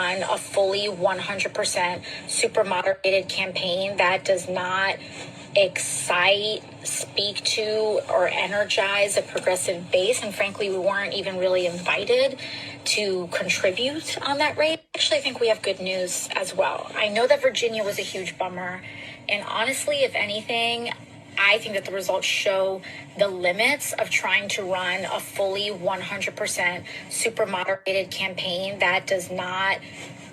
on a fully 100% super moderated campaign that does not excite, speak to, or energize a progressive base. And frankly, we weren't even really invited to contribute on that rate. Actually, I think we have good news as well. I know that Virginia was a huge bummer. And honestly, if anything, I think that the results show the limits of trying to run a fully 100% super moderated campaign that does not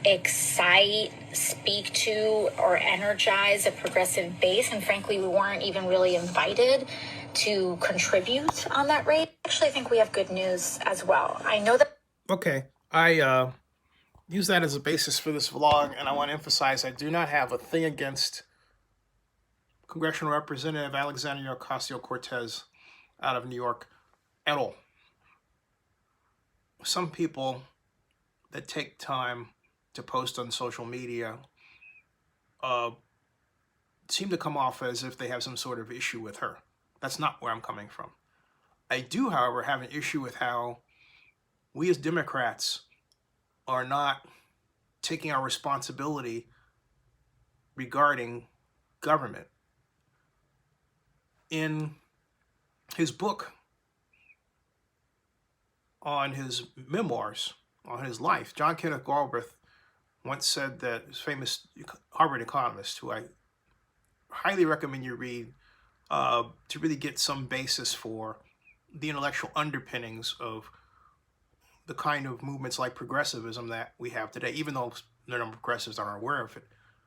excite, speak to, or energize a progressive base. And frankly, we weren't even really invited to contribute on that rate. Actually, I think we have good news as well. I know that. Okay, I use that as a basis for this vlog, and I want to emphasize I do not have a thing against Congressional Representative Alexandria Ocasio-Cortez out of New York at all. Some people that take time to post on social media seem to come off as if they have some sort of issue with her. That's not where I'm coming from. I do, however, have an issue with how we as Democrats are not taking our responsibility regarding government. In his book on his memoirs, on his life, John Kenneth Galbraith once said that, his famous Harvard economist, who I highly recommend you read to really get some basis for the intellectual underpinnings of the kind of movements like progressivism that we have today, even though the number of progressives aren't aware of it.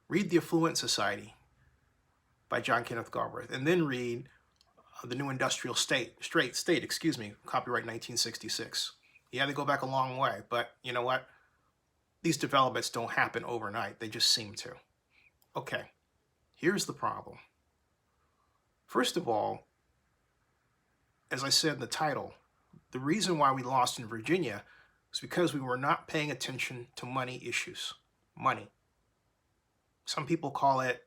Read The Affluent Society by John Kenneth Galbraith, and then read The New Industrial State, copyright 1966. Yeah, they go back a long way, but you know what? These developments don't happen overnight. They just seem to. Okay, here's the problem. First of all, as I said in the title, the reason why we lost in Virginia is because we were not paying attention to money issues. Money. Some people call it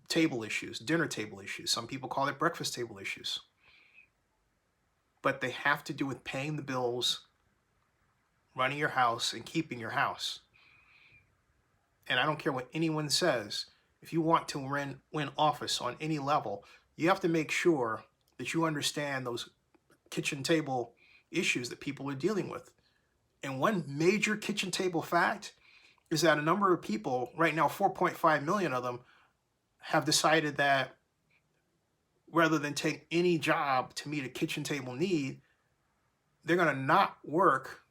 table issues, dinner table issues. Some people call it breakfast table issues. But they have to do with paying the bills, running your house, and keeping your house. And I don't care what anyone says, if you want to win office on any level, you have to make sure that you understand those kitchen table issues that people are dealing with. And one major kitchen table fact is that a number of people, right now 4.5 million of them, have decided that rather than take any job to meet a kitchen table need, they're going to not work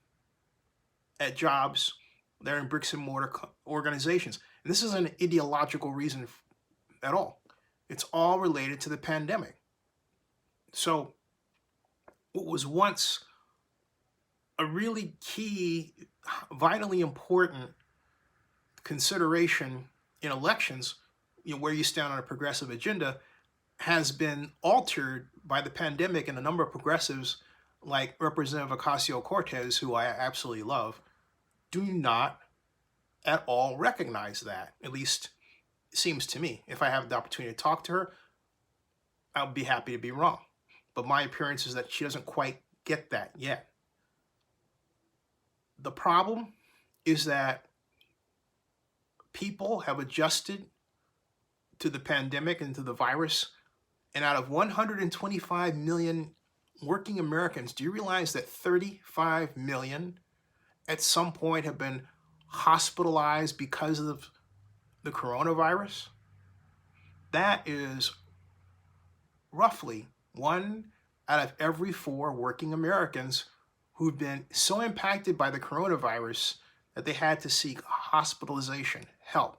at jobs that are in bricks and mortar organizations. And this isn't an ideological reason at all. It's all related to the pandemic. So what was once a really key, vitally important consideration in elections, where you stand on a progressive agenda, has been altered by the pandemic, and a number of progressives like Representative Ocasio-Cortez, who I absolutely love, do not at all recognize that. At least it seems to me. If I have the opportunity to talk to her, I'll be happy to be wrong. But my appearance is that she doesn't quite get that yet. The problem is that people have adjusted to the pandemic and to the virus. And out of 125 million working Americans, do you realize that 35 million at some point have been hospitalized because of the coronavirus? That is roughly 1 out of every 4 working Americans who've been so impacted by the coronavirus that they had to seek hospitalization, help.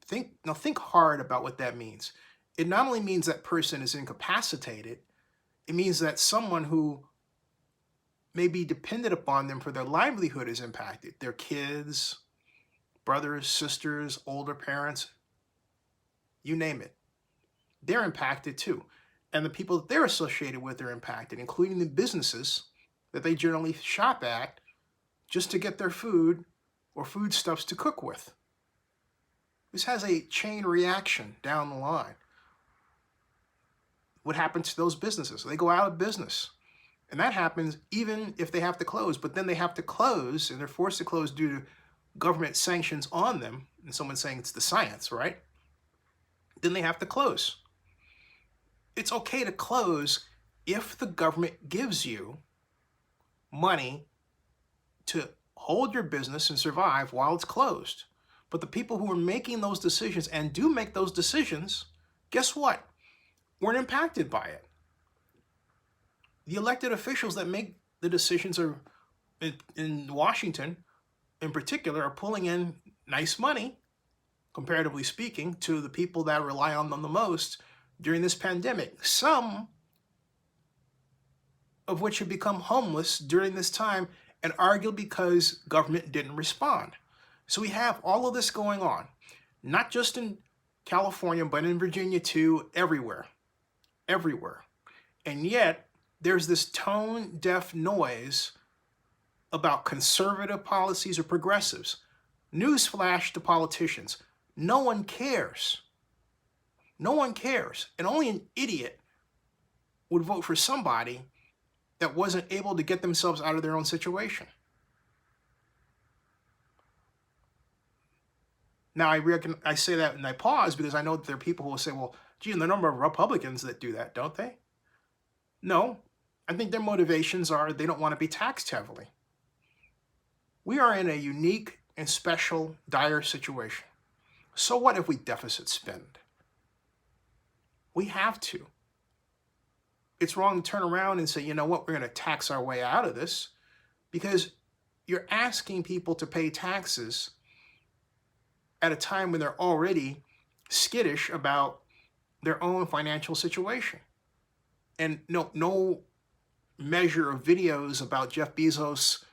Think hard about what that means. It not only means that person is incapacitated, it means that someone who may be dependent upon them for their livelihood is impacted. Their kids, brothers, sisters, older parents, you name it. They're impacted too. And the people that they're associated with are impacted, including the businesses that they generally shop at just to get their food or foodstuffs to cook with. This has a chain reaction down the line. What happens to those businesses? They go out of business. And that happens even if they have to close, but then they have to close and they're forced to close due to government sanctions on them. And someone's saying it's the science, right? Then they have to close. It's okay to close if the government gives you money to hold your business and survive while it's closed. But the people who are making those decisions and do make those decisions, guess what? Weren't impacted by it. The elected officials that make the decisions are in Washington in particular are pulling in nice money, comparatively speaking, to the people that rely on them the most during this pandemic. Some of which have become homeless during this time, and arguably because government didn't respond. So we have all of this going on, not just in California, but in Virginia too, everywhere. And yet, there's this tone-deaf noise about conservative policies or progressives. Newsflash to politicians. No one cares. No one cares. And only an idiot would vote for somebody that wasn't able to get themselves out of their own situation. Now, I say that and I pause because I know that there are people who will say, well, gee, and the number of Republicans that do that, don't they? No, I think their motivations are they don't want to be taxed heavily. We are in a unique and special, dire situation. So what if we deficit spend? We have to. It's wrong to turn around and say, you know what, we're going to tax our way out of this, because you're asking people to pay taxes at a time when they're already skittish about their own financial situation. And no measure of videos about Jeff Bezos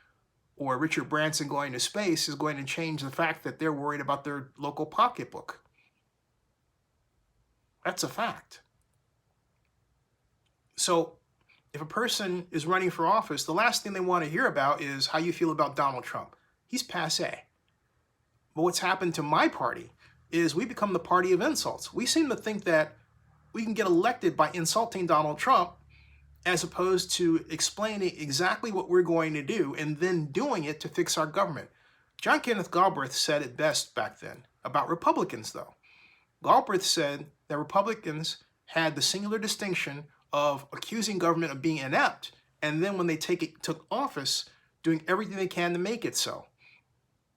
or Richard Branson going to space is going to change the fact that they're worried about their local pocketbook. That's a fact. So if a person is running for office, the last thing they want to hear about is how you feel about Donald Trump. He's passé. But what's happened to my party is we become the party of insults. We seem to think that we can get elected by insulting Donald Trump as opposed to explaining exactly what we're going to do and then doing it to fix our government. John Kenneth Galbraith said it best back then about Republicans, though. Galbraith said that Republicans had the singular distinction of accusing government of being inept, and then when they took office, doing everything they can to make it so.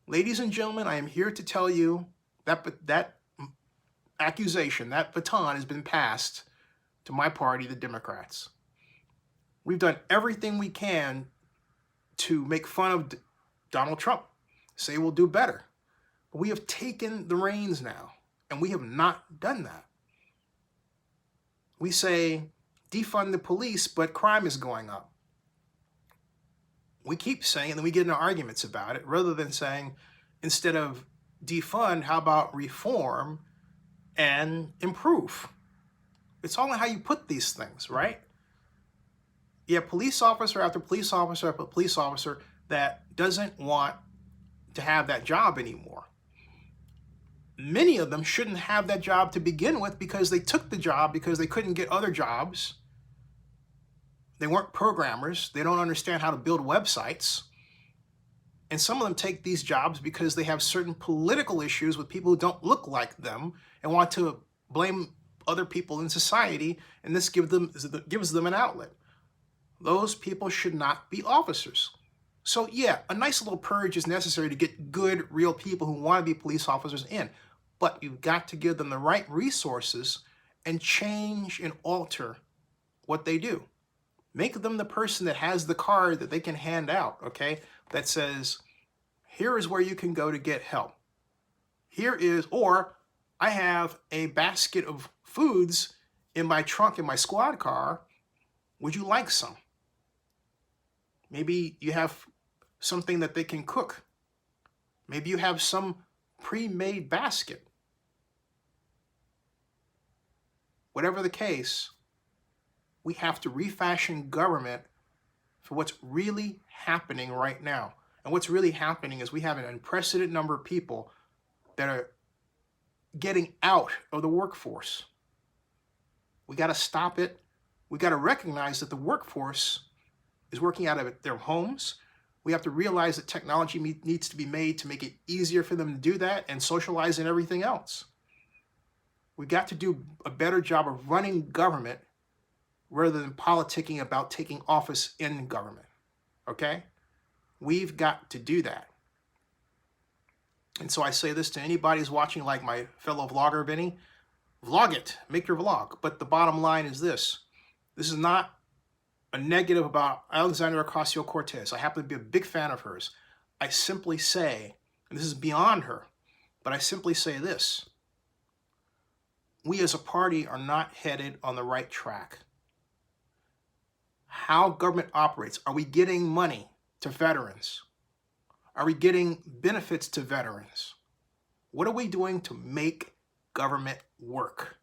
Ladies and gentlemen, I am here to tell you that accusation, that baton has been passed to my party, the Democrats. We've done everything we can to make fun of Donald Trump, say we'll do better. But we have taken the reins now, and we have not done that. We say defund the police, but crime is going up. We keep saying it, and then we get into arguments about it, rather than saying, instead of defund, how about reform and improve? It's all in how you put these things, right? You have police officer after police officer after police officer that doesn't want to have that job anymore. Many of them shouldn't have that job to begin with because they took the job because they couldn't get other jobs. They weren't programmers. They don't understand how to build websites. And some of them take these jobs because they have certain political issues with people who don't look like them and want to blame other people in society, and this gives them an outlet. Those people should not be officers. So yeah, a nice little purge is necessary to get good, real people who want to be police officers in. But you've got to give them the right resources and change and alter what they do. Make them the person that has the card that they can hand out, okay? That says, here is where you can go to get help. Here is, or I have a basket of foods in my trunk in my squad car. Would you like some? Maybe you have something that they can cook. Maybe you have some pre-made basket. Whatever the case, we have to refashion government for what's really happening right now. And what's really happening is we have an unprecedented number of people that are getting out of the workforce. We got to stop it. We got to recognize that the workforce is working out of their homes. We have to realize that technology needs to be made to make it easier for them to do that and socialize and everything else. We've got to do a better job of running government rather than politicking about taking office in government, okay? We've got to do that. And so I say this to anybody who's watching, like my fellow vlogger, Vinny, vlog it, make your vlog. But the bottom line is this. This is not a negative about Alexandria Ocasio-Cortez. I happen to be a big fan of hers. I simply say, and this is beyond her, but I simply say this. We as a party are not headed on the right track. How government operates. Are we getting money to veterans? Are we getting benefits to veterans? What are we doing to make government work?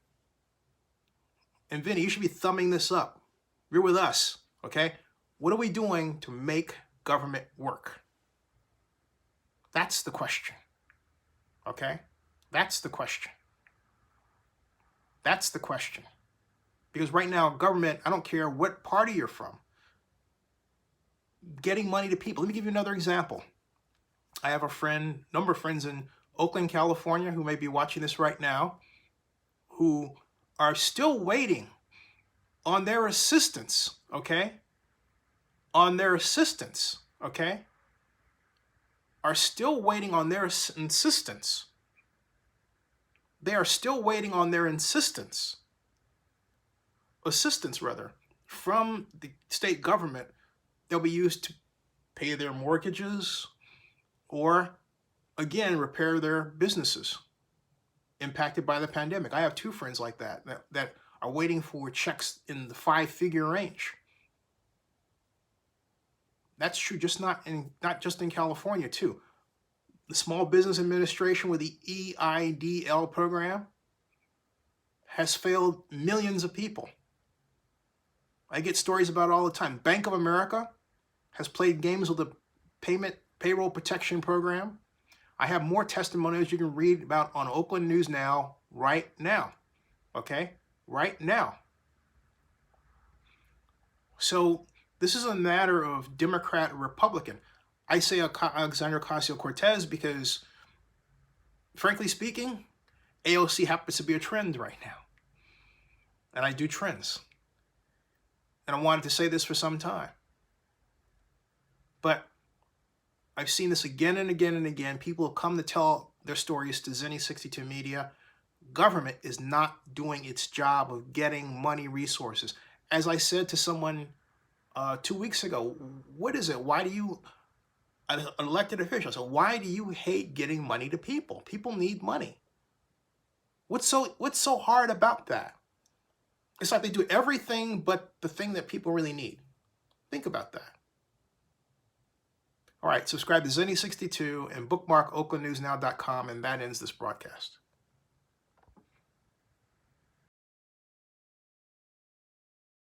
And Vinny, you should be thumbing this up. You're with us, okay? What are we doing to make government work? That's the question, okay? That's the question. That's the question. Because right now, government, I don't care what party you're from, getting money to people. Let me give you another example. I have a number of friends in Oakland, California, who may be watching this right now, who are still waiting on their assistance, okay? On their assistance, okay? Are still waiting on their insistence. They are still waiting on their assistance from the state government. They'll be used to pay their mortgages or, again, repair their businesses impacted by the pandemic. I have two friends like that are waiting for checks in the 5-figure range. That's true, not just in California, too. The Small Business Administration with the EIDL program has failed millions of people. I get stories about it all the time. Bank of America has played games with the payroll protection program. I have more testimonials you can read about on Oakland News Now right now, okay? Right now. So this is a matter of Democrat or Republican. I say Alexandria Ocasio-Cortez because, frankly speaking, AOC happens to be a trend right now. And I do trends. And I wanted to say this for some time. But I've seen this again and again and again. People have come to tell their stories to Zenny62 Media. Government is not doing its job of getting money, resources. As I said to someone 2 weeks ago, what is it? Why do you, an elected official, so why do you hate getting money to people? People need money. What's so hard about that? It's like they do everything but the thing that people really need. Think about that. All right, subscribe to Zenny62 and bookmark oaklandnewsnow.com, and that ends this broadcast.